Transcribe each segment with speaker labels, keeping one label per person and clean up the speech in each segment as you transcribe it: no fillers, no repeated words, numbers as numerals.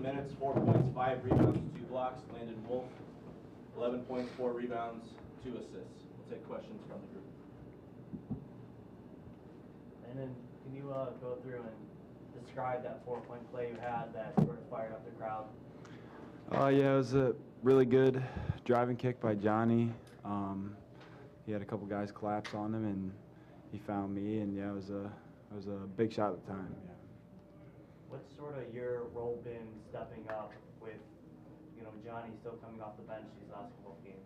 Speaker 1: minutes, 4 points, 5 rebounds, 2 blocks. Landon Wolf, 11 points, 4 rebounds, 2 assists. We'll take questions from the group.
Speaker 2: And then can you go through and describe that 4-point play you had that sort of fired up the crowd?
Speaker 3: Yeah, it was a really good driving kick by Johnny. He had a couple guys collapse on him, and he found me, and yeah, it was a big shot at the time. Yeah.
Speaker 2: What's sort of your role been stepping up with, Johnny still coming off the bench these last couple of games?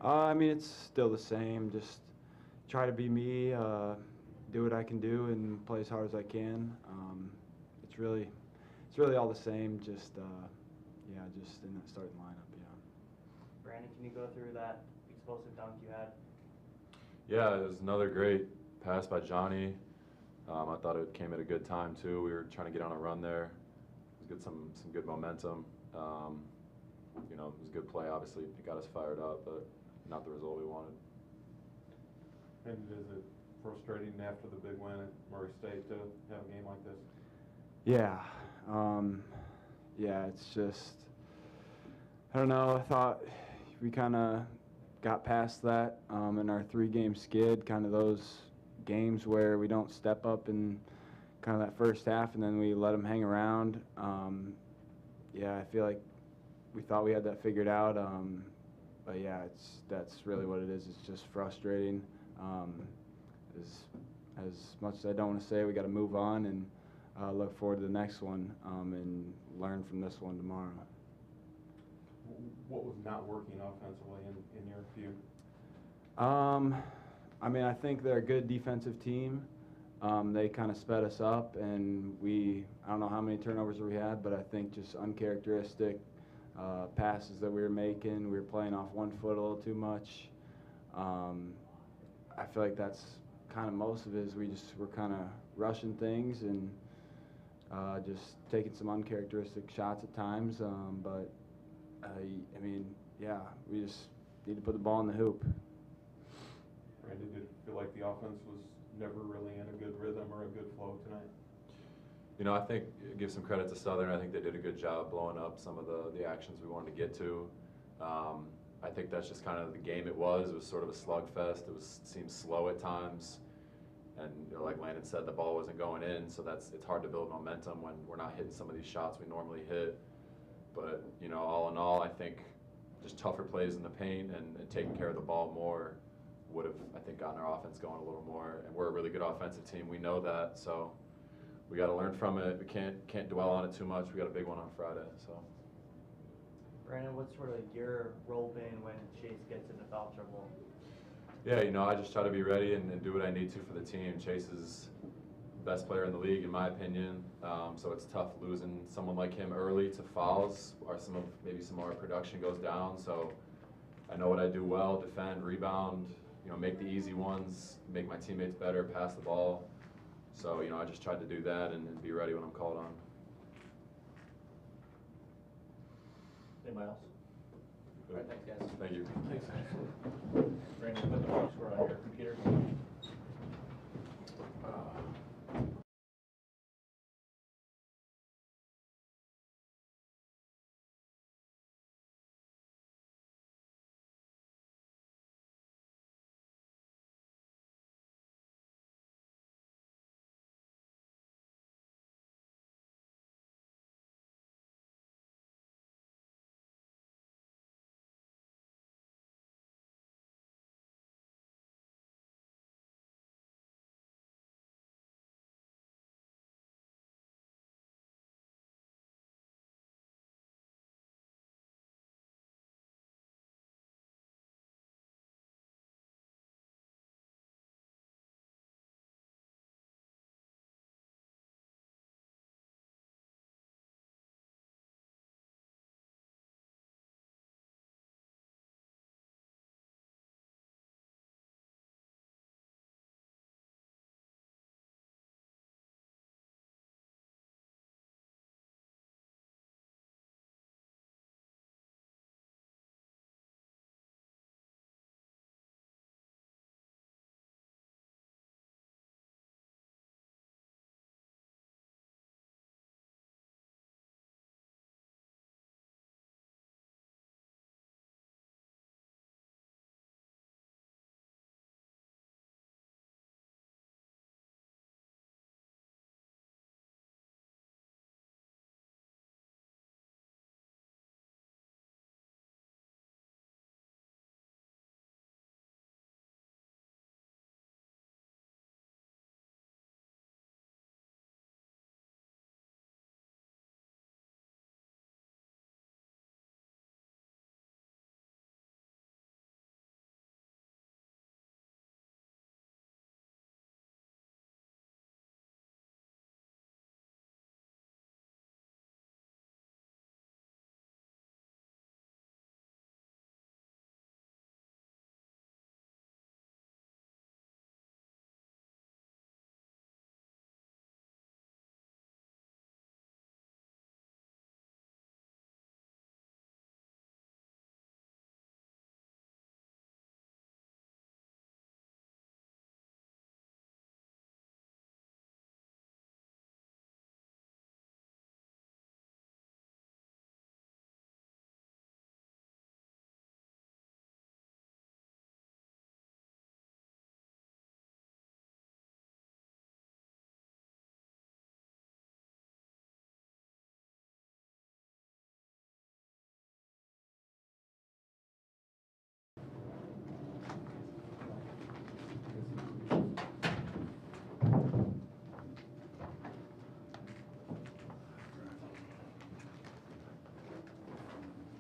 Speaker 3: I mean, it's still the same. Just try to be me, do what I can do, and play as hard as I can. It's really all the same. Just just in that starting lineup. Yeah.
Speaker 2: Brandon, can you go through that explosive dunk you had?
Speaker 4: Yeah, it was another great pass by Johnny. I thought it came at a good time too. We were trying to get on a run there. It was some good momentum. It was a good play. Obviously, it got us fired up, but not the result we wanted.
Speaker 5: And is it frustrating after the big win at Murray State to have a game like this?
Speaker 3: Yeah. It's just, I don't know. I thought we kind of got past that in our 3-game skid, kind of those games where we don't step up in kind of that first half and then we let them hang around. I feel like we thought we had that figured out. But yeah, that's really what it is. It's just frustrating. As much as I don't want to say, we got to move on and look forward to the next one and learn from this one tomorrow.
Speaker 5: What was not working offensively in your view?
Speaker 3: I think they're a good defensive team. They kind of sped us up, and I don't know how many turnovers we had, but I think just uncharacteristic passes that we were making. We were playing off one foot a little too much. I feel like that's kind of most of it is we're kind of rushing things and just taking some uncharacteristic shots at times. We just need to put the ball in the hoop.
Speaker 5: Brandon, did you feel like the offense was never really in a good rhythm or a good flow tonight?
Speaker 4: I think give some credit to Southern. I think they did a good job blowing up some of the actions we wanted to get to. I think that's just kind of the game it was. It was sort of a slugfest. It seemed slow at times. And like Landon said, the ball wasn't going in, so it's hard to build momentum when we're not hitting some of these shots we normally hit. But all in all, I think just tougher plays in the paint and taking care of the ball more would have, I think, gotten our offense going a little more. And we're a really good offensive team. We know that, so we got to learn from it. We can't dwell on it too much. We got a big one on Friday. So.
Speaker 2: Brandon, what's sort of your role been when Chase gets into foul trouble?
Speaker 4: Yeah, I just try to be ready and do what I need to for the team. Chase is the best player in the league, in my opinion. So it's tough losing someone like him early to fouls, or maybe some of our production goes down. So I know what I do well: defend, rebound, make the easy ones, make my teammates better, pass the ball. So I just tried to do that and be ready when I'm called on.
Speaker 1: Anybody else? All right, thanks, guys.
Speaker 4: Thank you.
Speaker 1: Thanks, guys. Brandon, put the box score on your computer.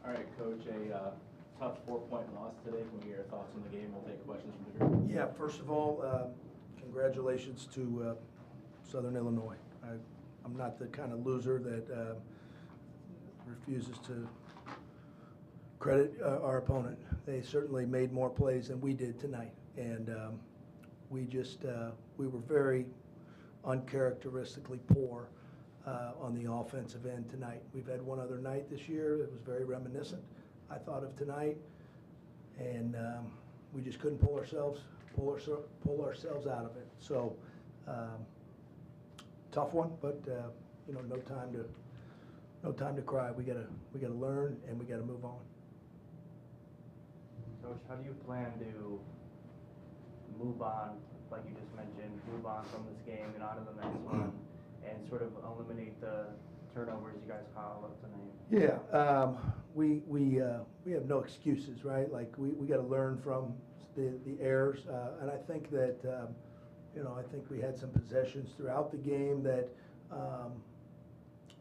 Speaker 1: All right, Coach, a tough 4-point loss today. Can we get your thoughts on the game? We'll take questions from the group.
Speaker 6: Yeah, first of all, congratulations to Southern Illinois. I'm not the kind of loser that refuses to credit our opponent. They certainly made more plays than we did tonight, and we were very uncharacteristically poor on the offensive end tonight. We've had one other night this year that was very reminiscent, I thought, of tonight, and we just couldn't pull ourselves out of it. So tough one, but you know, no time to cry. We gotta learn, and we gotta move on.
Speaker 2: Coach, how do you plan to move on, like you just mentioned, move on from this game and on to the next one, and sort of eliminate the turnovers you guys piled up tonight?
Speaker 6: Yeah, we have no excuses, right? Like we got to learn from the errors, and I think that you know, I think we had some possessions throughout the game that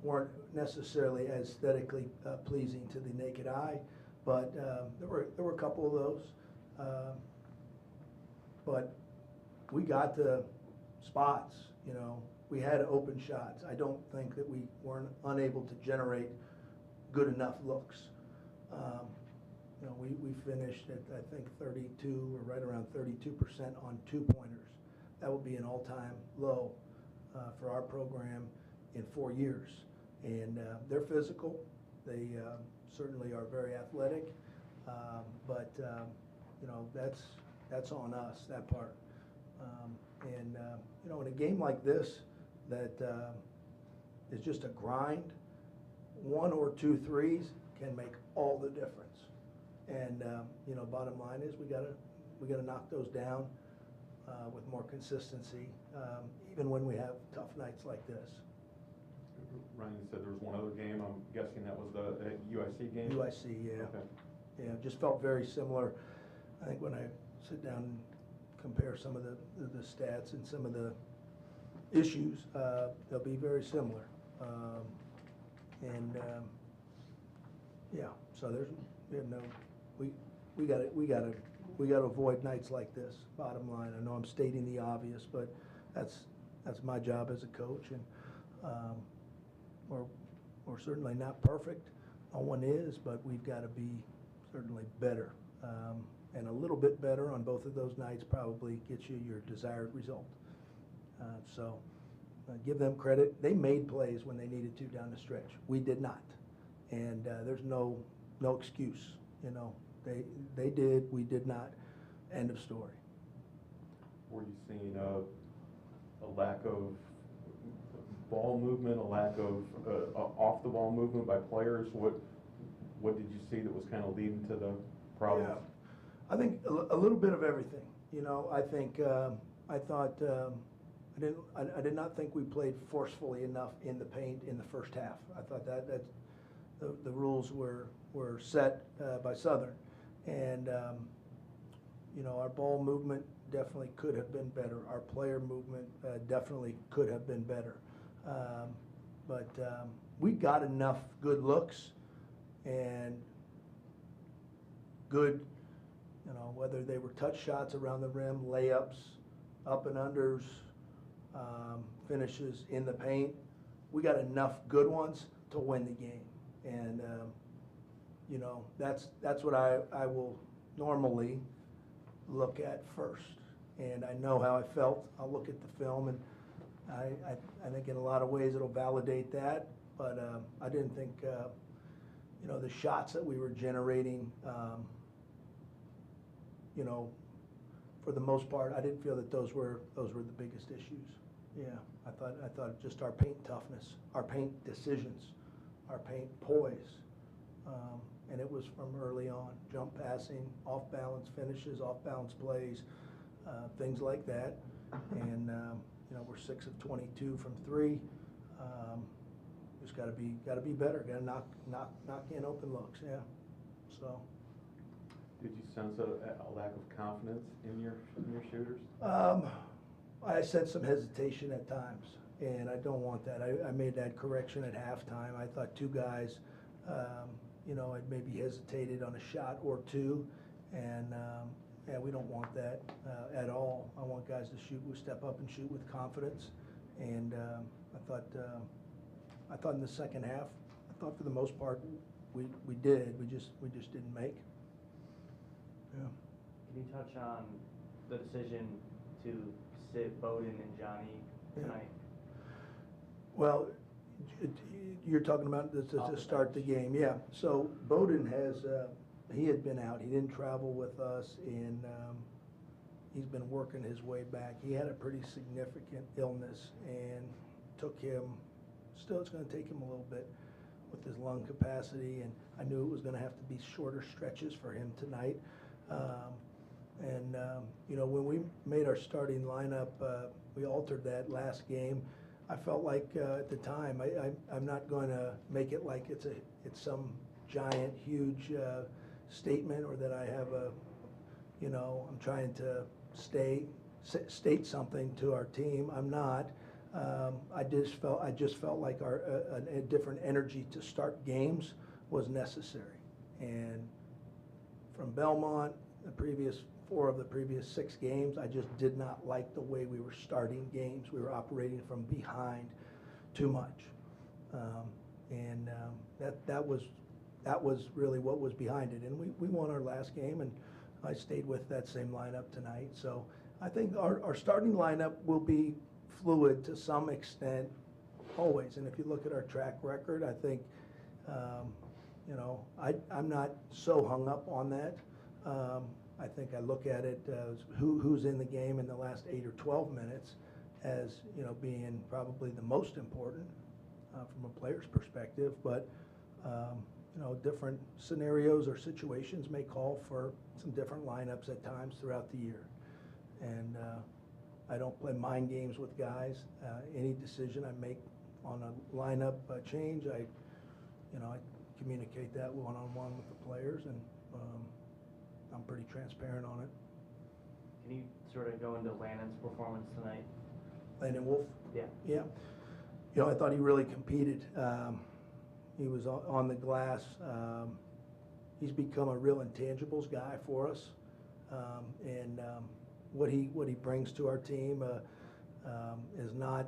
Speaker 6: weren't necessarily aesthetically pleasing to the naked eye, but there were a couple of those, but we got the spots, you know. We had open shots. I don't think that we weren't unable to generate good enough looks. You know, we finished at, I think, 32 or right around 32% on 2-pointers. That would be an all-time low for our program in 4 years. And they're physical. They certainly are very athletic. But you know, that's on us, that part. You know, in a game like this that is just a grind, 1 or 2 threes can make all the difference. And you know, bottom line is we gotta knock those down with more consistency, even when we have tough nights like this.
Speaker 5: Ryan, you said there was one other game. I'm guessing that was the UIC game?
Speaker 6: UIC, yeah.
Speaker 5: Okay.
Speaker 6: Yeah, just felt very similar. I think when I sit down and compare some of the stats and some of the issues, they'll be very similar. Yeah, so we gotta avoid nights like this, bottom line. I know I'm stating the obvious, but that's my job as a coach, and we're certainly not perfect. No one is, but we've got to be certainly better. And a little bit better on both of those nights probably gets you your desired result. So give them credit. They made plays when they needed to down the stretch. We did not. And there's no excuse, you know. They did, we did not. End of story.
Speaker 5: Were you seeing a lack of ball movement, a lack of off the ball movement by players? What did you see that was kind of leading to the problems?
Speaker 6: Yeah. I think a little bit of everything. You know, I think I thought I did not think we played forcefully enough in the paint in the first half. I thought that the rules were set by Southern, and you know, our ball movement definitely could have been better. Our player movement definitely could have been better. But we got enough good looks and good, you know, whether they were touch shots around the rim, layups, up and unders, finishes in the paint. We got enough good ones to win the game. And, you know, that's what I will normally look at first. And I know how I felt. I'll look at the film, and I think in a lot of ways it'll validate that. But I didn't think, you know, the shots that we were generating, you know, for the most part, I didn't feel that those were the biggest issues. Yeah, I thought just our paint toughness, our paint decisions, our paint poise, and it was from early on. Jump passing, off balance finishes, off balance plays, things like that. And you know, we're 6 of 22 from 3. Just got to be better. Got to knock in open looks. Yeah. So.
Speaker 5: Did you sense a lack of confidence in your shooters?
Speaker 6: I sensed some hesitation at times, and I don't want that. I made that correction at halftime. I thought 2 guys, you know, I'd maybe hesitated on a shot or two, and, yeah, we don't want that at all. I want guys to step up and shoot with confidence, and I thought in the second half, I thought for the most part, we did, we just didn't make. Yeah.
Speaker 2: Can you touch on the decision to sit Bowden and Johnny tonight?
Speaker 6: Well, you're talking about to start the game, yeah. So Bowden has, he had been out, he didn't travel with us, and he's been working his way back. He had a pretty significant illness, and took him, still it's gonna take him a little bit with his lung capacity, and I knew it was gonna have to be shorter stretches for him tonight. You know, when we made our starting lineup, we altered that last game. I felt like at the time, I'm not going to make it like it's some giant, huge statement, or that I have a, you know, I'm trying to state something to our team. I'm not. I just felt like a different energy to start games was necessary. And from Belmont, four of the previous 6 games, I just did not like the way we were starting games. We were operating from behind too much. That was really what was behind it. And we won our last game, and I stayed with that same lineup tonight. So I think our starting lineup will be fluid to some extent, always. And if you look at our track record, I think, you know, I'm not so hung up on that. I think I look at it as who's in the game in the last 8 or 12 minutes as, you know, being probably the most important from a player's perspective. But, you know, different scenarios or situations may call for some different lineups at times throughout the year. And I don't play mind games with guys. Any decision I make on a lineup change, I communicate that one-on-one with the players, and I'm pretty transparent on it.
Speaker 2: Can you sort of go into Landon's performance tonight?
Speaker 6: Landon Wolf?
Speaker 2: Yeah.
Speaker 6: Yeah. You know, I thought he really competed. He was on the glass. He's become a real intangibles guy for us. What he brings to our team is not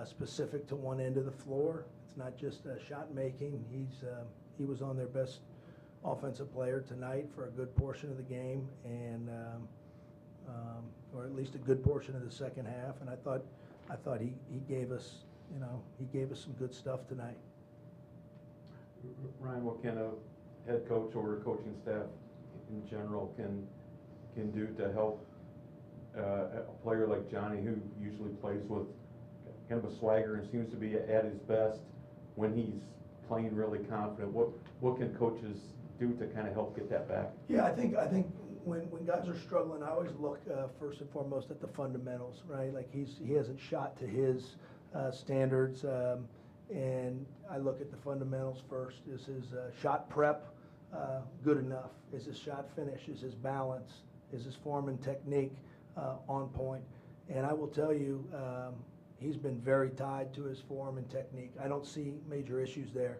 Speaker 6: specific to one end of the floor. It's not just shot making. He was on their best offensive player tonight for a good portion of the game, and or at least a good portion of the second half. And I thought he gave us, you know, some good stuff tonight.
Speaker 5: Ryan, what can a head coach or a coaching staff in general can do to help a player like Johnny, who usually plays with kind of a swagger and seems to be at his best when he's playing really confident? What can coaches do to kind of help get that back?
Speaker 6: Yeah, I think when guys are struggling, I always look first and foremost at the fundamentals, right? Like he hasn't shot to his standards, and I look at the fundamentals first. Is his shot prep good enough? Is his shot finish? Is his balance? Is his form and technique on point? And I will tell you, he's been very tied to his form and technique. I don't see major issues there.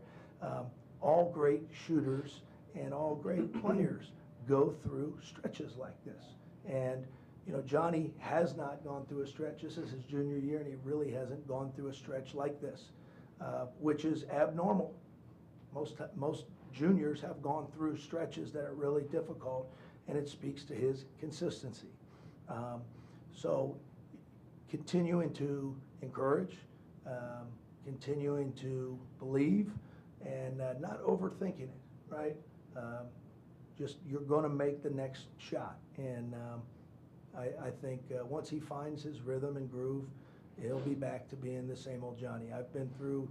Speaker 6: All great shooters and all great players go through stretches like this. And, you know, Johnny has not gone through a stretch. This is his junior year, and he really hasn't gone through a stretch like this, which is abnormal. Most juniors have gone through stretches that are really difficult, and it speaks to his consistency. So continuing to encourage, continuing to believe, and not overthinking it, right? Just you're going to make the next shot. And I think once he finds his rhythm and groove, he'll be back to being the same old Johnny. I've been through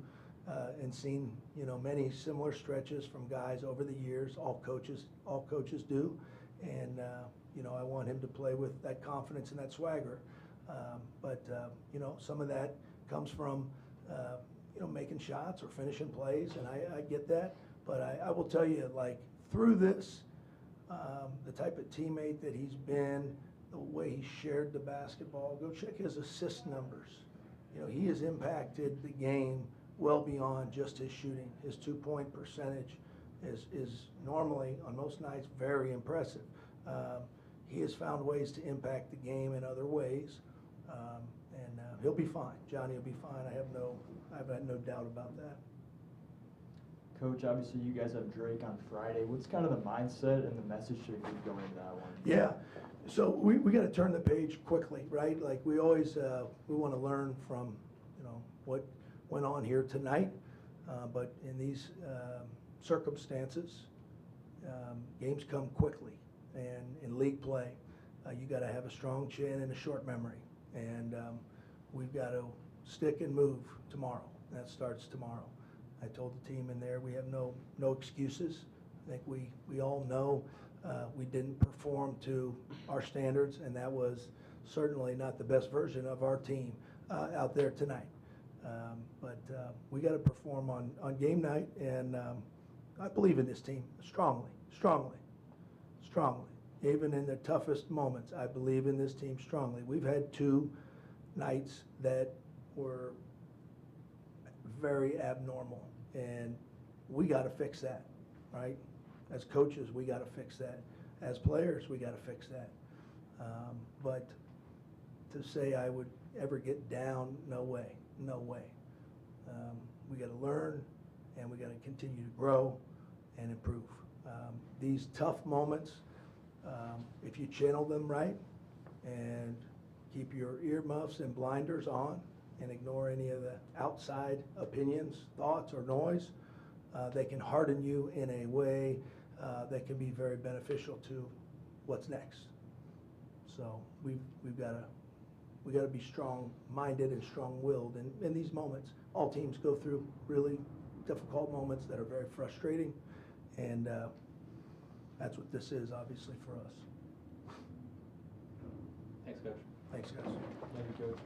Speaker 6: and seen, you know, many similar stretches from guys over the years. All coaches do. And, you know, I want him to play with that confidence and that swagger. But you know, some of that comes from, you know, making shots or finishing plays, and I get that. But I will tell you, like, through this, the type of teammate that he's been, the way he shared the basketball, go check his assist numbers. You know, he has impacted the game well beyond just his shooting. His 2-point percentage is normally, on most nights, very impressive. He has found ways to impact the game in other ways, and he'll be fine. Johnny will be fine. I've had no doubt about that.
Speaker 7: Coach, obviously you guys have Drake on Friday. What's kind of the mindset and the message should be going into that one?
Speaker 6: Yeah, so we got to turn the page quickly, right? Like we always, we want to learn from, what went on here tonight. But in these circumstances, games come quickly. And in league play, you got to have a strong chin and a short memory. And we've got to stick and move tomorrow. That starts tomorrow. I told the team in there we have no excuses. I think we all know we didn't perform to our standards, and that was certainly not the best version of our team out there tonight. But we got to perform on game night, and I believe in this team strongly. Even in the toughest moments, I believe in this team strongly. We've had 2 nights that were very abnormal, and we got to fix that, right? As coaches, we got to fix that. As players, we got to fix that. But to say I would ever get down, no way. We got to learn, and we got to continue to grow and improve. These tough moments, if you channel them right and keep your earmuffs and blinders on and ignore any of the outside opinions, thoughts, or noise, they can harden you in a way that can be very beneficial to what's next. So we got to be strong-minded and strong-willed in these moments. All teams go through really difficult moments that are very frustrating, and that's what this is, obviously, for us.
Speaker 1: Thanks, Coach.
Speaker 6: Thanks, guys.
Speaker 7: Thank you, Coach.